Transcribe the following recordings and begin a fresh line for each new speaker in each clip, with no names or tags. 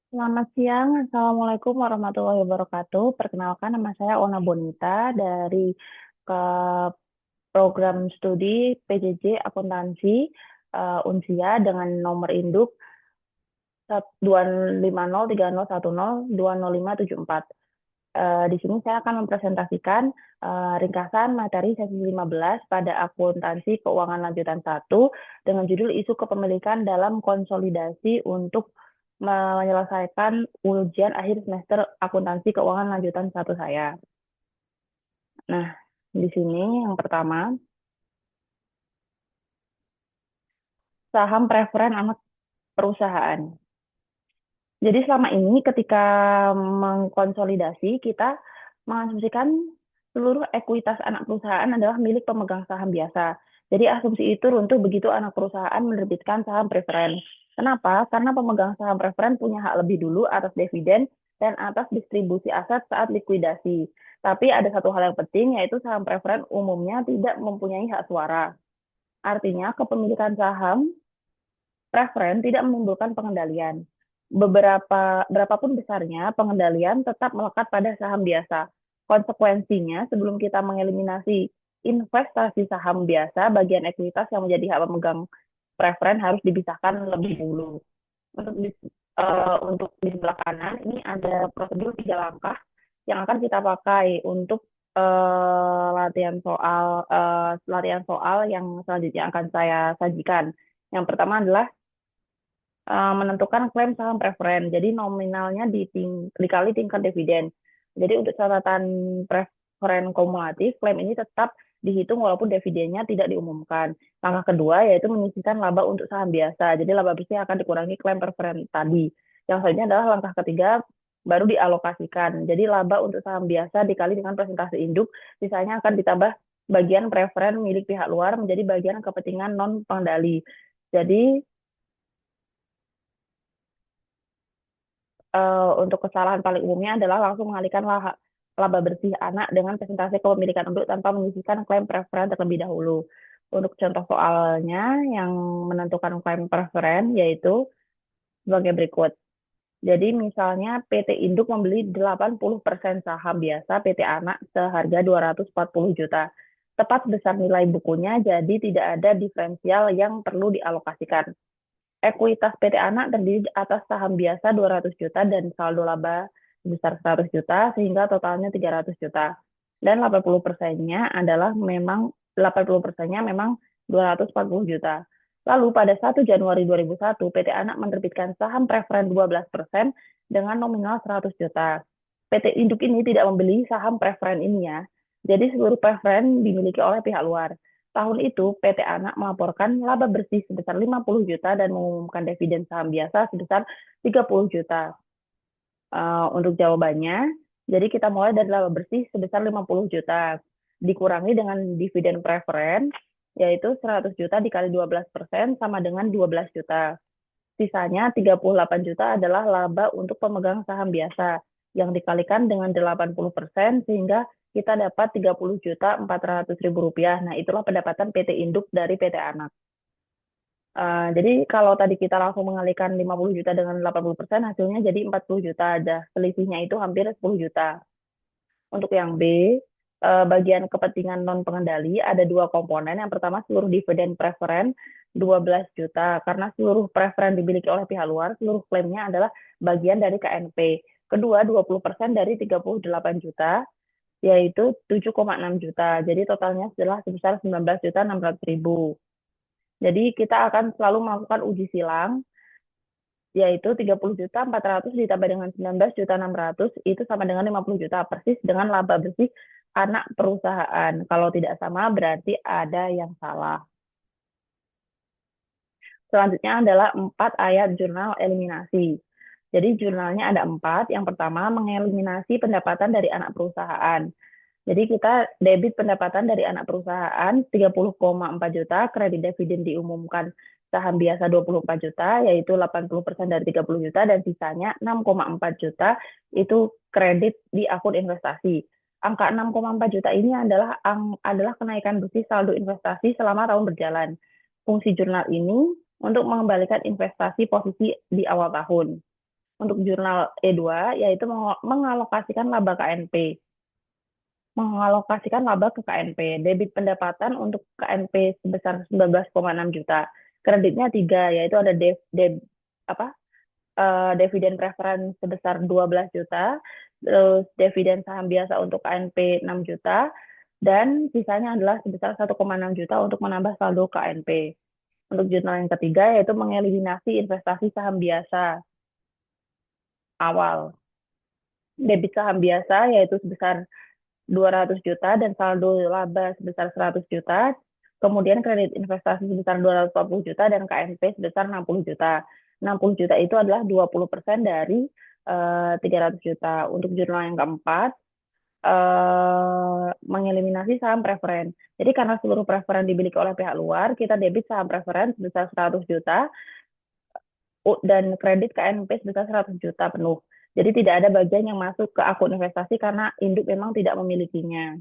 Selamat siang, Assalamualaikum warahmatullahi wabarakatuh. Perkenalkan, nama saya Ona Bonita dari ke program studi PJJ Akuntansi Unsia dengan nomor induk 2503010200574. Di sini saya akan mempresentasikan ringkasan materi sesi 15 pada akuntansi keuangan lanjutan 1 dengan judul isu kepemilikan dalam konsolidasi untuk menyelesaikan ujian akhir semester akuntansi keuangan lanjutan 1 saya. Nah, di sini yang pertama, saham preferen anak perusahaan. Jadi selama ini ketika mengkonsolidasi, kita mengasumsikan seluruh ekuitas anak perusahaan adalah milik pemegang saham biasa. Jadi asumsi itu runtuh begitu anak perusahaan menerbitkan saham preferen. Kenapa? Karena pemegang saham preferen punya hak lebih dulu atas dividen dan atas distribusi aset saat likuidasi. Tapi ada satu hal yang penting, yaitu saham preferen umumnya tidak mempunyai hak suara. Artinya kepemilikan saham preferen tidak menimbulkan pengendalian. Berapapun besarnya, pengendalian tetap melekat pada saham biasa. Konsekuensinya, sebelum kita mengeliminasi investasi saham biasa, bagian ekuitas yang menjadi hak pemegang preferen harus dipisahkan lebih dulu. Untuk di sebelah kanan, ini ada prosedur 3 langkah yang akan kita pakai untuk latihan soal yang selanjutnya akan saya sajikan. Yang pertama adalah menentukan klaim saham preferen. Jadi nominalnya dikali tingkat dividen. Jadi untuk catatan preferen kumulatif, klaim ini tetap dihitung walaupun dividennya tidak diumumkan. Langkah kedua yaitu menyisihkan laba untuk saham biasa. Jadi laba bersih akan dikurangi klaim preferen tadi. Yang selanjutnya adalah langkah ketiga baru dialokasikan. Jadi laba untuk saham biasa dikali dengan persentase induk, sisanya akan ditambah bagian preferen milik pihak luar menjadi bagian kepentingan non pengendali. Jadi untuk kesalahan paling umumnya adalah langsung mengalihkan laba bersih anak dengan presentasi kepemilikan induk tanpa menyisihkan klaim preferen terlebih dahulu. Untuk contoh soalnya yang menentukan klaim preferen yaitu sebagai berikut. Jadi misalnya PT Induk membeli 80% saham biasa PT Anak seharga 240 juta. Tepat besar nilai bukunya, jadi tidak ada diferensial yang perlu dialokasikan. Ekuitas PT Anak terdiri atas saham biasa 200 juta dan saldo laba sebesar 100 juta sehingga totalnya 300 juta. Dan 80%-nya memang 240 juta. Lalu pada 1 Januari 2001 PT Anak menerbitkan saham preferen 12% dengan nominal 100 juta. PT Induk ini tidak membeli saham preferen ini ya. Jadi seluruh preferen dimiliki oleh pihak luar. Tahun itu, PT Anak melaporkan laba bersih sebesar 50 juta dan mengumumkan dividen saham biasa sebesar 30 juta. Untuk jawabannya, jadi kita mulai dari laba bersih sebesar 50 juta, dikurangi dengan dividen preferen, yaitu 100 juta dikali 12% sama dengan 12 juta. Sisanya 38 juta adalah laba untuk pemegang saham biasa, yang dikalikan dengan 80% sehingga kita dapat 30 juta 400 ribu rupiah. Nah, itulah pendapatan PT Induk dari PT Anak. Jadi kalau tadi kita langsung mengalihkan 50 juta dengan 80%, hasilnya jadi 40 juta. Ada selisihnya itu hampir 10 juta. Untuk yang B, bagian kepentingan non pengendali ada 2 komponen. Yang pertama seluruh dividen preferen 12 juta. Karena seluruh preferen dimiliki oleh pihak luar, seluruh klaimnya adalah bagian dari KNP. Kedua, 20% dari 38 juta, yaitu 7,6 juta. Jadi totalnya adalah sebesar 19 juta 600 ribu. Jadi kita akan selalu melakukan uji silang, yaitu 30 juta 400 ditambah dengan 19 juta 600 itu sama dengan 50 juta, persis dengan laba bersih anak perusahaan. Kalau tidak sama berarti ada yang salah. Selanjutnya adalah 4 ayat jurnal eliminasi. Jadi jurnalnya ada 4. Yang pertama mengeliminasi pendapatan dari anak perusahaan. Jadi kita debit pendapatan dari anak perusahaan 30,4 juta, kredit dividen diumumkan saham biasa 24 juta, yaitu 80% dari 30 juta, dan sisanya 6,4 juta itu kredit di akun investasi. Angka 6,4 juta ini adalah kenaikan bersih saldo investasi selama tahun berjalan. Fungsi jurnal ini untuk mengembalikan investasi posisi di awal tahun. Untuk jurnal E2 yaitu mengalokasikan laba KNP. Mengalokasikan laba ke KNP. Debit pendapatan untuk KNP sebesar 19,6 juta. Kreditnya 3, yaitu ada dividen preference sebesar 12 juta, terus dividen saham biasa untuk KNP 6 juta, dan sisanya adalah sebesar 1,6 juta untuk menambah saldo KNP. Untuk jurnal yang ketiga yaitu mengeliminasi investasi saham biasa awal. Debit saham biasa yaitu sebesar 200 juta dan saldo laba sebesar 100 juta. Kemudian kredit investasi sebesar 240 juta dan KNP sebesar 60 juta. 60 juta itu adalah 20% dari 300 juta. Untuk jurnal yang keempat, mengeliminasi saham preferen. Jadi karena seluruh preferen dimiliki oleh pihak luar, kita debit saham preferen sebesar 100 juta dan kredit KNP sebesar 100 juta penuh. Jadi tidak ada bagian yang masuk ke akun investasi karena induk memang tidak memilikinya.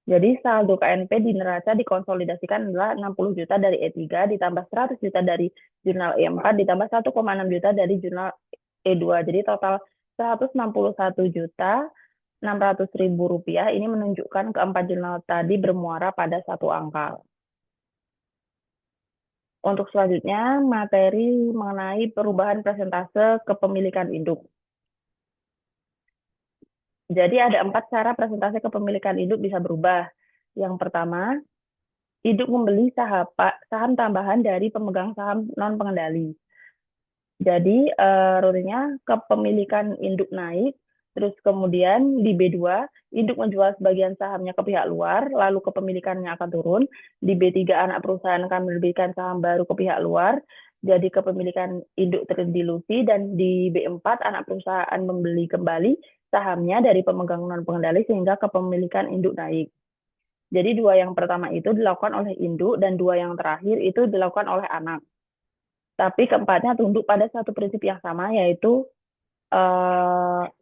Jadi saldo KNP di neraca dikonsolidasikan adalah 60 juta dari E3 ditambah 100 juta dari jurnal E4 ditambah 1,6 juta dari jurnal E2. Jadi total 161 juta 600.000 rupiah. Ini menunjukkan keempat jurnal tadi bermuara pada satu angka. Untuk selanjutnya, materi mengenai perubahan persentase kepemilikan induk. Jadi ada 4 cara presentasi kepemilikan induk bisa berubah. Yang pertama, induk membeli saham tambahan dari pemegang saham non-pengendali. Jadi rutinnya kepemilikan induk naik, terus kemudian di B2, induk menjual sebagian sahamnya ke pihak luar, lalu kepemilikannya akan turun. Di B3, anak perusahaan akan menerbitkan saham baru ke pihak luar, jadi kepemilikan induk terdilusi. Dan di B4, anak perusahaan membeli kembali sahamnya dari pemegang non-pengendali sehingga kepemilikan induk naik. Jadi 2 yang pertama itu dilakukan oleh induk dan 2 yang terakhir itu dilakukan oleh anak. Tapi keempatnya tunduk pada satu prinsip yang sama, yaitu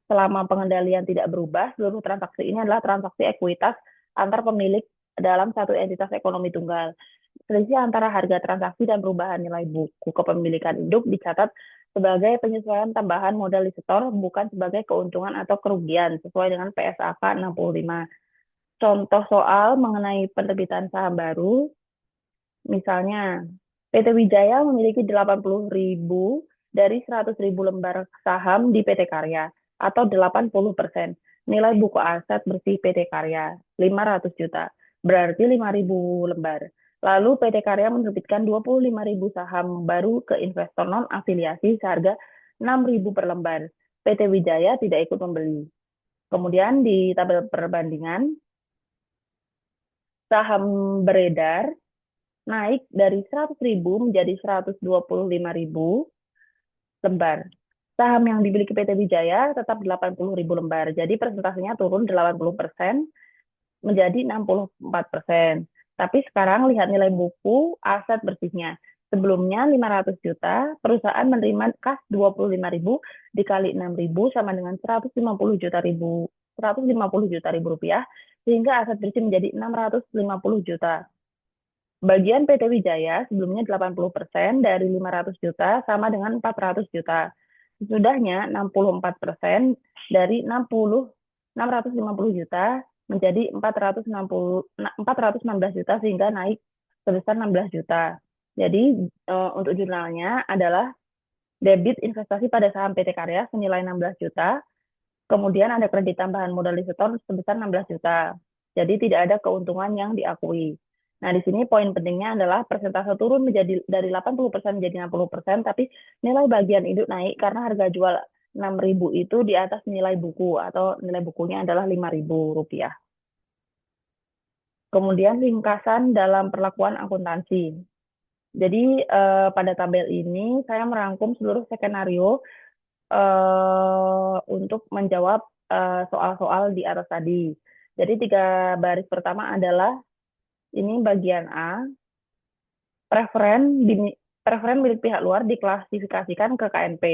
selama pengendalian tidak berubah, seluruh transaksi ini adalah transaksi ekuitas antar pemilik dalam satu entitas ekonomi tunggal. Selisih antara harga transaksi dan perubahan nilai buku kepemilikan induk dicatat sebagai penyesuaian tambahan modal di setor, bukan sebagai keuntungan atau kerugian, sesuai dengan PSAK 65. Contoh soal mengenai penerbitan saham baru, misalnya PT Wijaya memiliki 80.000 dari 100.000 lembar saham di PT Karya, atau 80%. Nilai buku aset bersih PT Karya, 500 juta, berarti 5.000 lembar. Lalu PT Karya menerbitkan 25.000 saham baru ke investor non-afiliasi seharga 6.000 per lembar. PT Wijaya tidak ikut membeli. Kemudian di tabel perbandingan, saham beredar naik dari 100.000 menjadi 125.000 lembar. Saham yang dimiliki PT Wijaya tetap 80.000 lembar. Jadi presentasinya turun 80% menjadi 64%. Tapi sekarang lihat nilai buku aset bersihnya. Sebelumnya 500 juta, perusahaan menerima kas 25.000 dikali 6.000 sama dengan 150 juta rupiah, sehingga aset bersih menjadi 650 juta. Bagian PT Wijaya sebelumnya 80% dari 500 juta sama dengan 400 juta. Sesudahnya 64% dari 650 juta menjadi 416 juta sehingga naik sebesar 16 juta. Jadi untuk jurnalnya adalah debit investasi pada saham PT Karya senilai 16 juta, kemudian ada kredit tambahan modal di setor sebesar 16 juta. Jadi tidak ada keuntungan yang diakui. Nah, di sini poin pentingnya adalah persentase turun menjadi dari 80% menjadi 60%, tapi nilai bagian induk naik karena harga jual 6.000 itu di atas nilai buku, atau nilai bukunya adalah 5.000 rupiah. Kemudian ringkasan dalam perlakuan akuntansi. Jadi pada tabel ini saya merangkum seluruh skenario untuk menjawab soal-soal di atas tadi. Jadi 3 baris pertama adalah ini bagian A, preferen milik pihak luar diklasifikasikan ke KNP.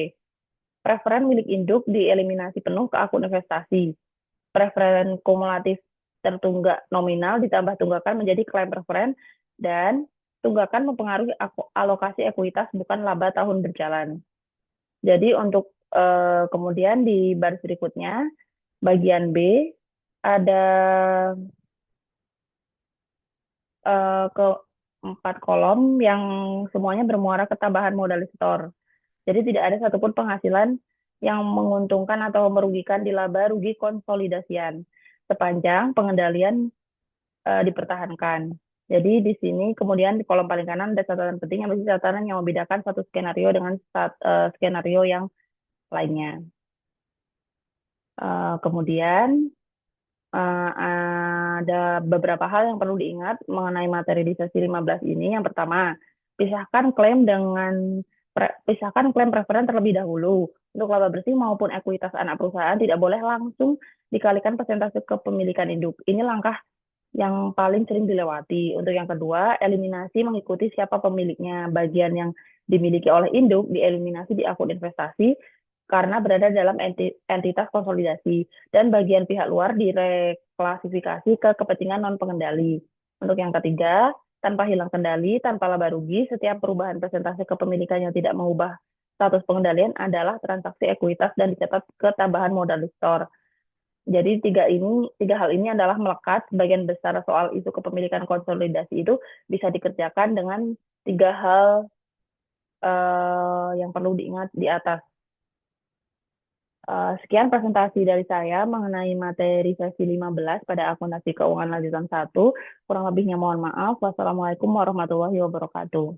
Preferen milik induk dieliminasi penuh ke akun investasi. Preferen kumulatif tertunggak nominal ditambah tunggakan menjadi klaim preferen, dan tunggakan mempengaruhi alokasi ekuitas bukan laba tahun berjalan. Jadi untuk kemudian di baris berikutnya, bagian B, ada ke 4 kolom yang semuanya bermuara ketambahan modal store. Jadi tidak ada satupun penghasilan yang menguntungkan atau merugikan di laba rugi konsolidasian sepanjang pengendalian dipertahankan. Jadi di sini kemudian di kolom paling kanan ada catatan penting yang berisi catatan yang membedakan satu skenario dengan skenario yang lainnya. Kemudian ada beberapa hal yang perlu diingat mengenai materi di sesi 15 ini. Yang pertama, pisahkan klaim preferen terlebih dahulu. Untuk laba bersih maupun ekuitas anak perusahaan tidak boleh langsung dikalikan persentase kepemilikan induk. Ini langkah yang paling sering dilewati. Untuk yang kedua, eliminasi mengikuti siapa pemiliknya. Bagian yang dimiliki oleh induk dieliminasi di akun investasi karena berada dalam entitas konsolidasi, dan bagian pihak luar direklasifikasi ke kepentingan non-pengendali. Untuk yang ketiga, tanpa hilang kendali, tanpa laba rugi, setiap perubahan persentase kepemilikan yang tidak mengubah status pengendalian adalah transaksi ekuitas dan dicatat ke tambahan modal store. Jadi tiga hal ini adalah melekat. Sebagian besar soal isu kepemilikan konsolidasi itu bisa dikerjakan dengan tiga hal yang perlu diingat di atas. Sekian presentasi dari saya mengenai materi sesi 15 pada akuntansi keuangan lanjutan 1. Kurang lebihnya mohon maaf. Wassalamualaikum warahmatullahi wabarakatuh.